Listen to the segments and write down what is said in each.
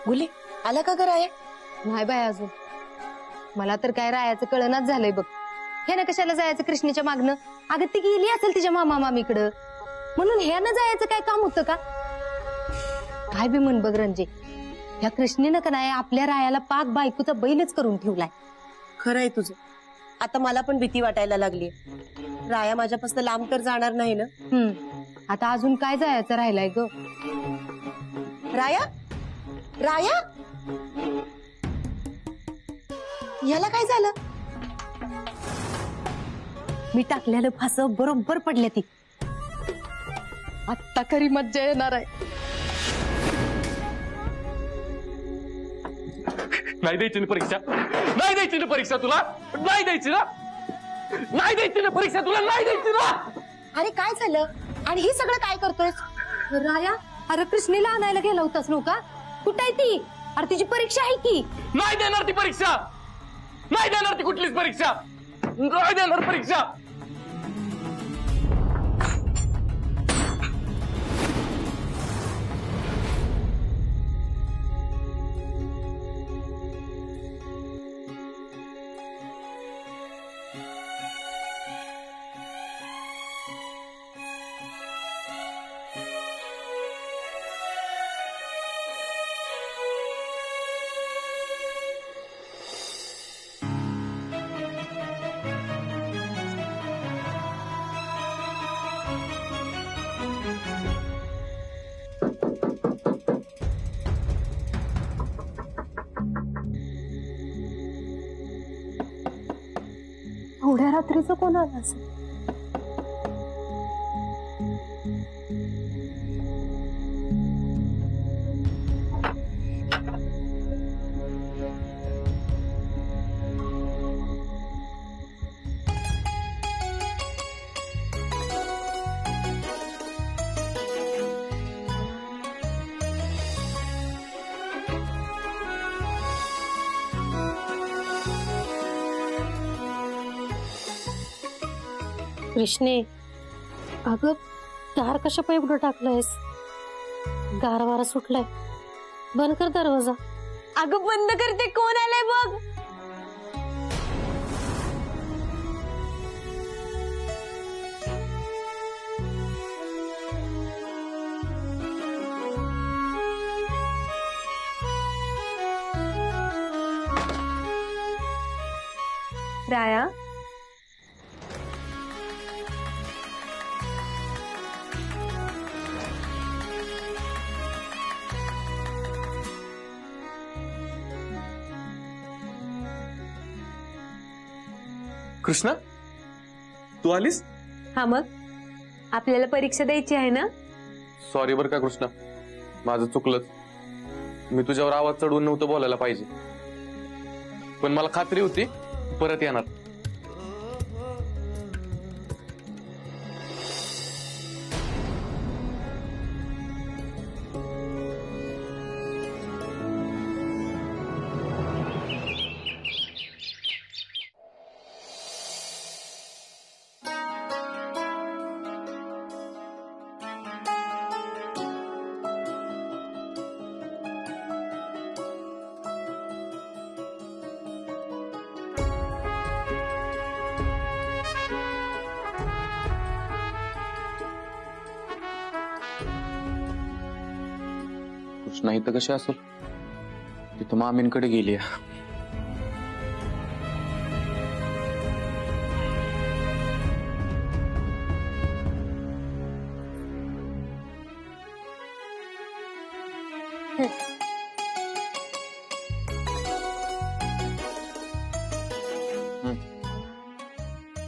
मुली आला का घर आहे? नाही बाय अजून. मला तर काय रायाचं कळनाच झालंय बघ. ह्यानं कशाला जायचं कृष्णेच्या मागणं? अगं ती गेली असेल तिच्या मामा मामीकडं, म्हणून ह्यानं जायचं काय काम होतं का? काय बी म्हण बघ रंजे, ह्या कृष्णेनं का नाही आपल्या रायाला पाक बायकोचा बैलच करून ठेवलाय. खरंय तुझं. आता मला पण भीती वाटायला लागली. राया माझ्यापासून लांब तर जाणार नाही ना? आता अजून काय जायचं राहिलाय ग? राया, राया, याला काय झालं? मी टाकलेलं फास बरोबर पडल्या ती. आत्ता खरी मज्जा येणार आहे. नाही द्यायची ना परीक्षा, नाही द्यायची ना परीक्षा तुला, नाही द्यायची ना, नाही द्यायची ना परीक्षा तुला, नाही द्यायची ना. अरे काय झालं? आणि हे सगळं काय करतोय? राया, अरे कृष्णेला आणायला गेला होतास नव्हता? कुठे आहे ती? अरे तिची परीक्षा आहे की. नाही देणार ती परीक्षा, नाही देणार ती कुठलीच परीक्षा, नाही देणार परीक्षा. एवढ्या रात्रीचं कोण आलं असेल? कृष्णे, अगं दार कशा पाय उघडं टाकलंयस? गार वारा सुटलाय, बंद कर दरवाजा. अगं बंद करते, कोण आलाय बघ. राया, कृष्णा, तू आलीस? हा मग आपल्याला परीक्षा द्यायची आहे ना? सॉरी बर का कृष्णा, माझं चुकलंच. मी तुझ्यावर आवाज चढवून नव्हतं बोलायला पाहिजे, पण मला खात्री होती परत येणार. कृष्णा इथं कशी असेल? तिथं मामींकडे गेली.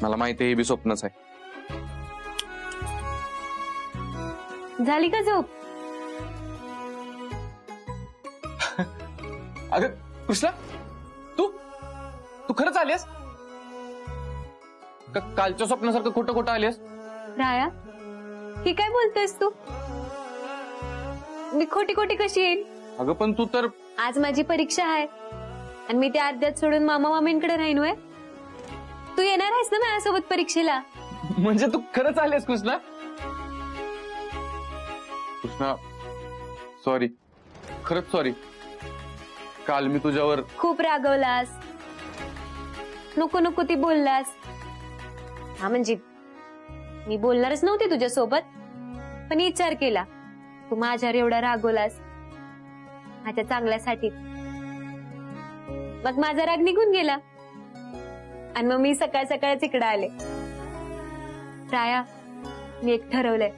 मला माहिती आहे हे बी स्वप्नच आहे. झाली का झोप? अगं कृष्णा, तू तू खरंच आलीस? कालच्या स्वप्नासारखं खोटं खोटं आलीस? राया, ही काय बोलतोयस तू? मी खोटी खोटी कशी येईल? अगं पण तू तर आज माझी परीक्षा आहे आणि मी त्या अर्ध्यात सोडून मामा मामींकडे राहीन वय. तू येणार आहेस ना माझ्यासोबत परीक्षेला? म्हणजे तू खरंच आलीस कृष्णा? कृष्णा सॉरी, खरंच सॉरी. काल मी तुझ्यावर खूप रागवलास, नको नको ती बोललास. हा म्हणजे मी बोलणारच नव्हते तुझ्यासोबत, पण विचार केला तू माझ्यावर एवढा रागवलास माझ्या चांगल्यासाठी. मग माझा राग निघून गेला आणि मग मी सकाळ सकाळच इकडे आले. राया, मी एक ठरवलंय,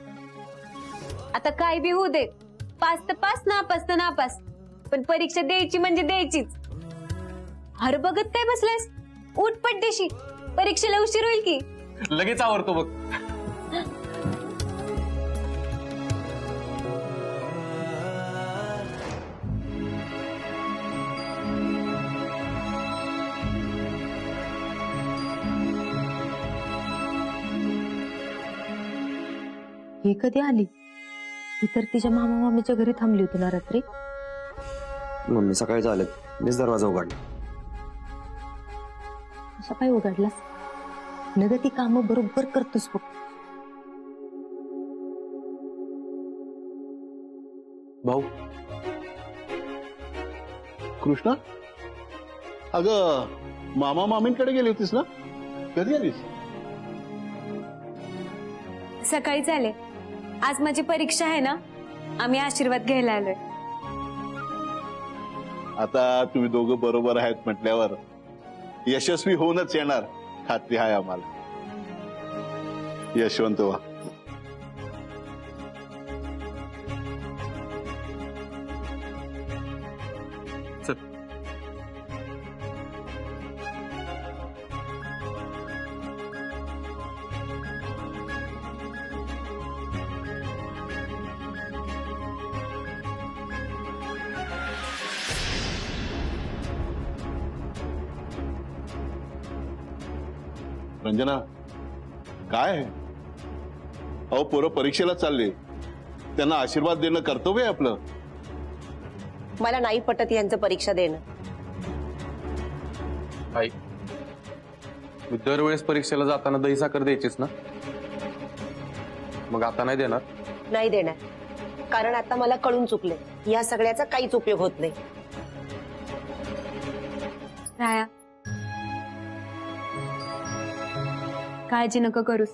आता काय बी होऊ दे, पास तर पास, नापास तर नापास, पण परीक्षा द्यायची म्हणजे द्यायचीच. हर बघत काय बसलायस, उठ पटदेशी, परीक्षेला उशीर होईल की. लगेच आवरतो बघ. ही कधी आली? ही तर तिच्या मामा मामीच्या घरी थांबली होती ना रात्री. मम्मी सकाळी आलेत, मीच दरवाजा उघडला. अशा पाय उघडलास? नग ती कामं बरोबर करतोस बघ. भाऊ, कृष्णा, अगं मामा मामींकडे गेली होतीस ना? कधी आलीस? सकाळीच आले. आज माझी परीक्षा आहे ना, आम्ही आशीर्वाद घ्यायला आलोय. आता तुम्ही दोघं बरोबर आहेत म्हटल्यावर यशस्वी होऊनच येणार, खात्री आहे आम्हाला. यशवंत व्हा. चल. रंजना, काय आहे? अहो, पोरं परीक्षेला चालले, त्यांना आशीर्वाद देणं कर्तव्य आहे आपलं. मला नाही पटत यांचं परीक्षा देणं. आई, मी दरवेळेस परीक्षेला जाताना दही साखर द्यायचीच ना, मग आता नाही देणार? नाही देणार, कारण आता मला कळून चुकले, या सगळ्याचा काहीच उपयोग होत नाही. राया, काळजी नको करूस.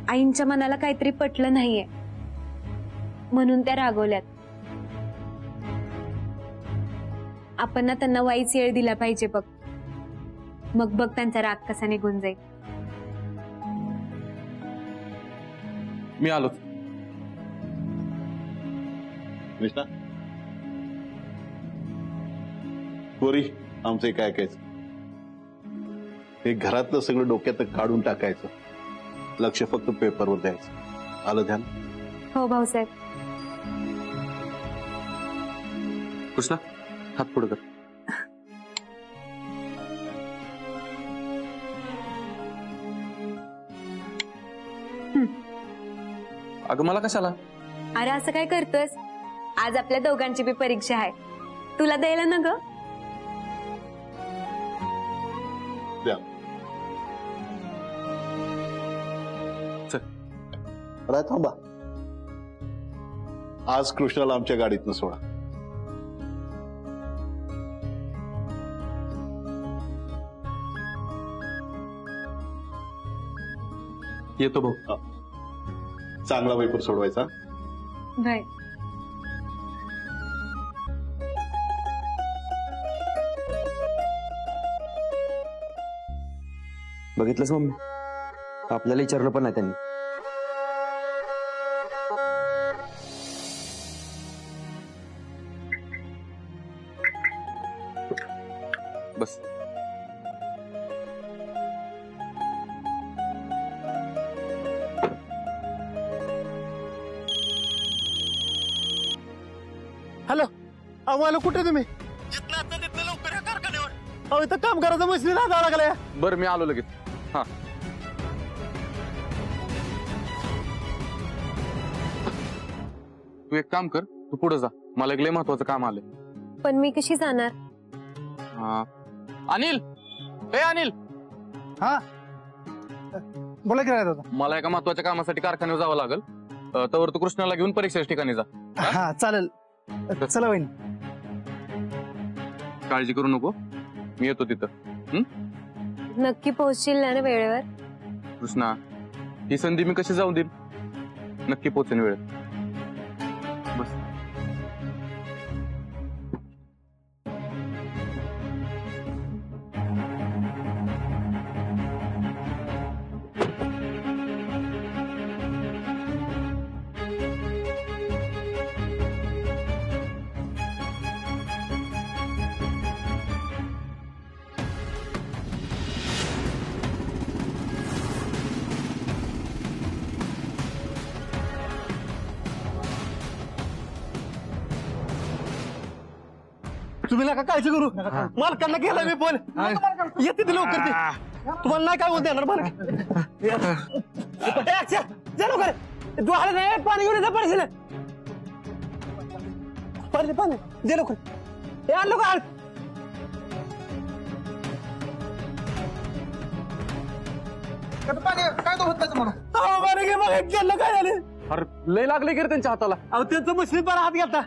आईंच्या मनाला काहीतरी पटलं नाहीये म्हणून त्या रागवल्यात. आपण ना त्यांना वाईच येळ दिला पाहिजे बघ, मग बघ त्यांचा राग कसा निघून जाईल. मी आलो. कृष्णा, पोरी, आमचं काय ऐकायचं? हे घरातलं सगळं डोक्यात काढून टाकायचं, लक्ष फक्त पेपरवर द्यायचं. आलं ध्यान? हो भाऊसाहेब. कृष्णा, हात पुढे कर. अगं मला कशाला? अरे असं काय करतोस? आज आपल्या दोघांची बी परीक्षा आहे, तुला द्यायला ना ग. द्या. राय, थांबा. आज कृष्णाला आमच्या गाडीतनं सोडा. येतो भाऊ. चांगला पेपर सोडवायचा. बाय. बघितलंस मम्मी, आपल्याला विचारलं पण नाही त्यांनी. बस. हॅलो, आम्हाला कुठे तुम्ही? जिथलं आता तिथलं लवकर या कारखान्यावर. अहो, इथं काम करायचं मशीन लागावं लागलंय. बरं, मी आलो लगेच. हा, तू एक काम कर, तू पुढे जा, मला एक लय महत्वाचं काम आलंय. पण मी कशी जाणार? हा. अनिल, हे अनिल, हा, बोला की राहत होता. मला एका महत्वाच्या कामासाठी कारखान्यावर जावं लागेल. तर तू कृष्णाला घेऊन परीक्षेच्या ठिकाणी जा. हा, चालेल. चला वहिनी. काळजी करू नको, मी येतो तिथं. नक्की पोहोचशील ना वेळेवर? कृष्णा, ही संधी मी कशी जाऊ देईन? नक्की पोहोचेन वेळेत. बस. तुम्ही नका काळजी करू, मालकांना केला मी फोन, येते ते लवकर ते. तुम्हाला नाही काय बोलते येणार मालक. जा लवकर, तू आला नाही पाणी घेऊन येतं पडशील. पाणी दे लवकर, हे आण लवकर आण. अहो, पाणी घे, मग गेलं काय झालं? अरे लय लागले की रे त्यांच्या हाताला. अहो त्यांचं मशीन पण हात घेता,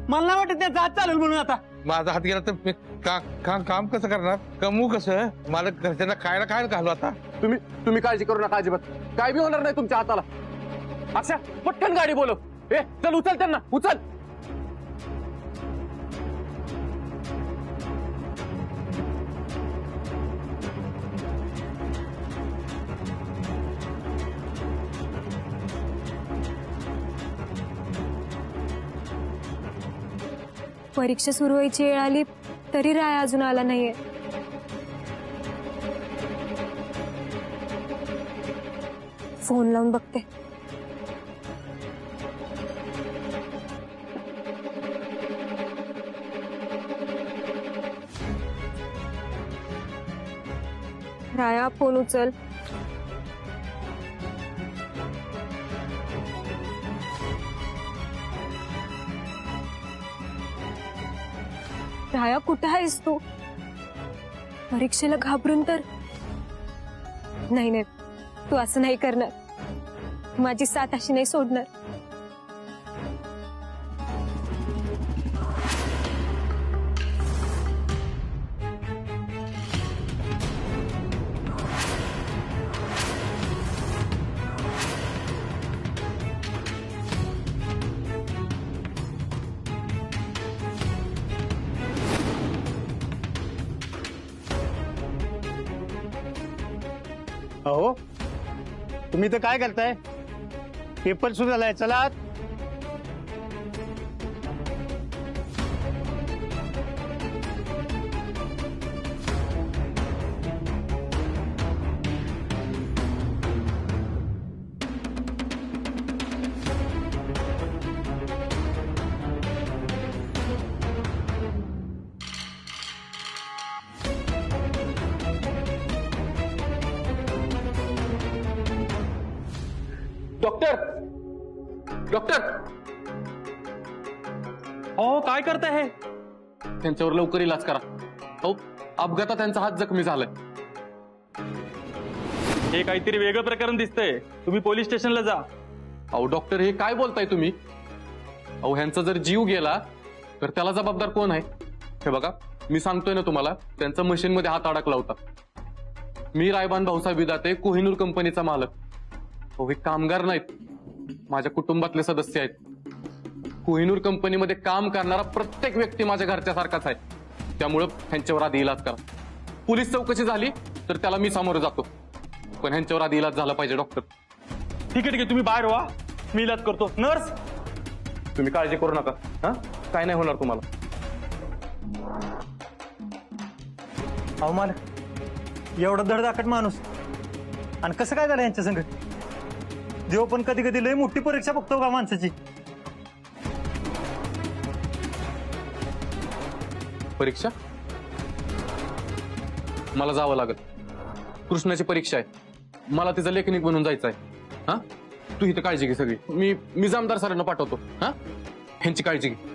मला नाही वाटत त्यांचा हात चालेल म्हणून. आता माझा हात गेला तर मी काम कसं करणार? कमवू कसं? मला घरच्यांना खायला काय घालू आता? तुम्ही काळजी करू नका अजिबात, काय बी होणार नाही तुमच्या हाताला. अक्षा, पटकन गाडी बोलव. ए चल, उचल त्यांना, उचल. परीक्षा सुरू व्हायची वेळ आली तरी राय अजून आला नाहीये. फोन लावून बघते. राया, फोन उचल. राया, कुठं आहेस तू? परीक्षेला घाबरून तर नाही नाही, तू असं नाही करणार. माझी साथ अशी नाही सोडणार. अहो, तुम्ही तर काय करताय? पेपर सुरू झालाय, चला आत. Doctor, doctor. हो, काय करताय हे? त्यांच्यावर लवकर इलाज करा. हो, अपघातात त्यांचा हात जखमी झालाय. हे काहीतरी वेगळं प्रकरण दिसतंय. तुम्ही पोलीस स्टेशनला जा. अहो डॉक्टर, हे काय बोलताय तुम्ही? अहो, ह्यांचा जर जीव गेला तर त्याला जबाबदार कोण आहे? हे बघा, मी सांगतोय ना तुम्हाला, त्यांचा मशीन मध्ये हात अडकला होता. मी रायबान भाऊसाहेब विदाते, कोहिनूर कंपनीचा मालक. अहो, हे कामगार नाहीत, माझ्या कुटुंबातले सदस्य आहेत. कोहिनूर कंपनीमध्ये काम करणारा प्रत्येक व्यक्ती माझ्या घरच्या सारखाच आहे. त्यामुळं ह्यांच्यावर आधी इलाज करा. पोलीस चौकशी झाली तर त्याला मी सामोरं जातो, पण ह्यांच्यावर आधी इलाज झाला पाहिजे डॉक्टर. ठीक आहे, तुम्ही बाहेर व्हा, मी इलाज करतो. नर्स, तुम्ही काळजी करू नका. हा, काय नाही होणार तुम्हाला. अहो मालक, एवढा धडधाकट माणूस आणि कसं काय झालं यांच्या संग? देव पण कधी कधी लय मोठी परीक्षा बघतो का माणसाची? परीक्षा? मला जावं लागेल. कृष्णाची परीक्षा आहे, मला तिचा लेखनिक बनून जायचं आहे. हा, तू इथं काळजी घे सगळी. मी जामदार सरांना पाठवतो. हा, ह्यांची काळजी घे.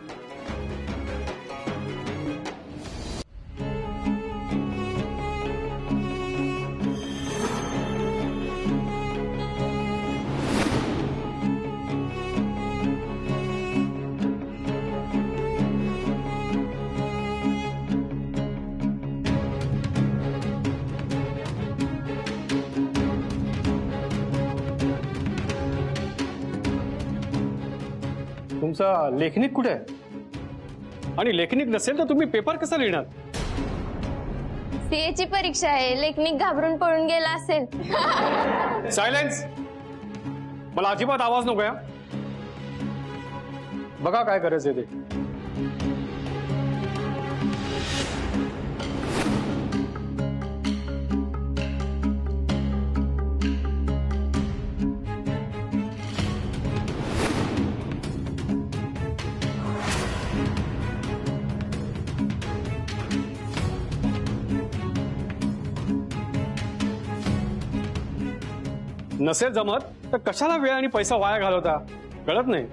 तुमचा लेखनिक कुठे आहे? आणि लेखनिक नसेल तर तुम्ही पेपर कसा लिहिणार? सीएची परीक्षा आहे, लेखनिक घाबरून पळून गेला असेल. सायलेन्स. मला अजिबात आवाज नको. बघा काय करायचंय ते. नसेल जमत तर कशाला वेळ आणि पैसा वाया घालवता? कळत नाही.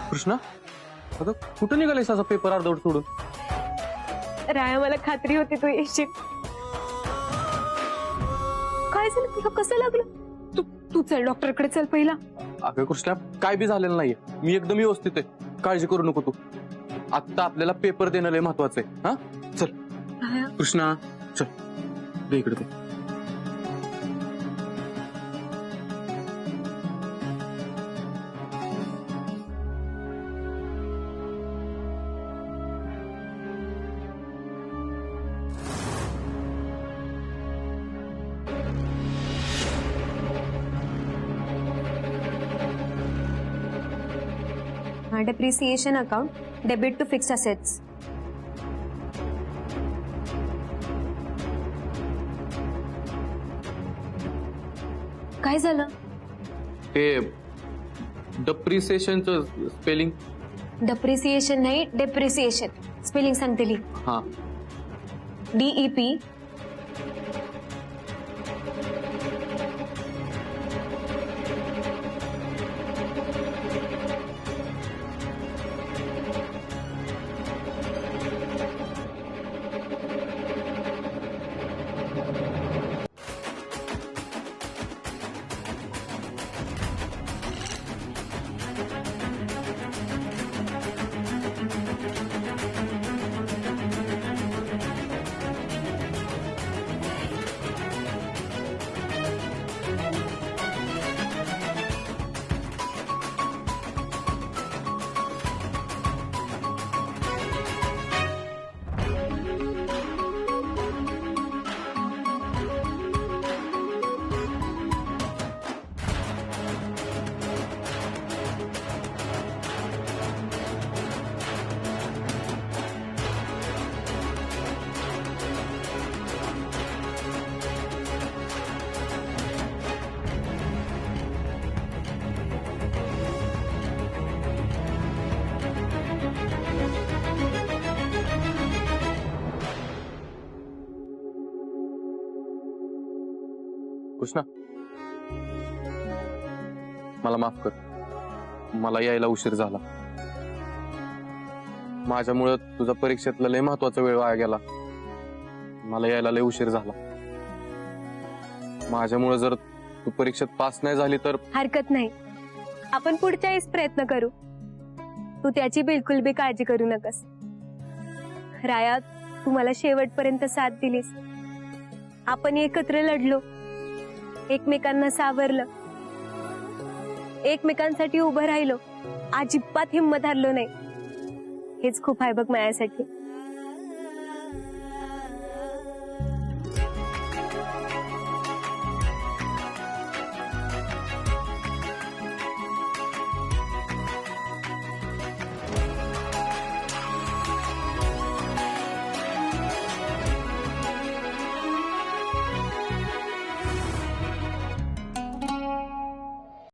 कृष्णा, अगं कुठं निघालेस असा पेपर अर्धवट सोडून? राया, मला खात्री होती तू येशील. काय झालं तुला? कसं लागलं? तू तू चल डॉक्टरकडे चल पहिला. अगं कृष्णा, काय बी झालेलं नाहीये. मी एकदम व्यवस्थित आहे. काळजी करू नको तू. आता आपल्याला पेपर देणं लय महत्वाचं आहे. हा चल राया, कृष्णा, चल दे इकडे ते. depreciation account, debit to fixed assets. काय झालं? ते डिप्रिसिएशनचं स्पेलिंग. डिप्रिसिएशन नाही, डेप्रिसिएशन. स्पेलिंग सांगते ली. हा, DEP कृष्णा, मला माफ कर. मला यायला उशीर झाला. माझ्यामुळे तुझा परीक्षेतला लय महत्वाचा वेळ वाया गेला. मला यायला लय उशीर झाला. माझ्यामुळे जर तू परीक्षेत पास नाही झाली तर? हरकत नाही, आपण पुढच्या वेळेस प्रयत्न करू. तू त्याची बिलकुल बी काळजी करू नकस. राया, तू मला शेवटपर्यंत साथ दिलीस. आपण एकत्र लढलो, एकमेकांना सावरलं, एकमेकांसाठी उभं राहिलो, अजिबात हिंमत हरलो नाही. हेच खूप आहे बघ माझ्यासाठी.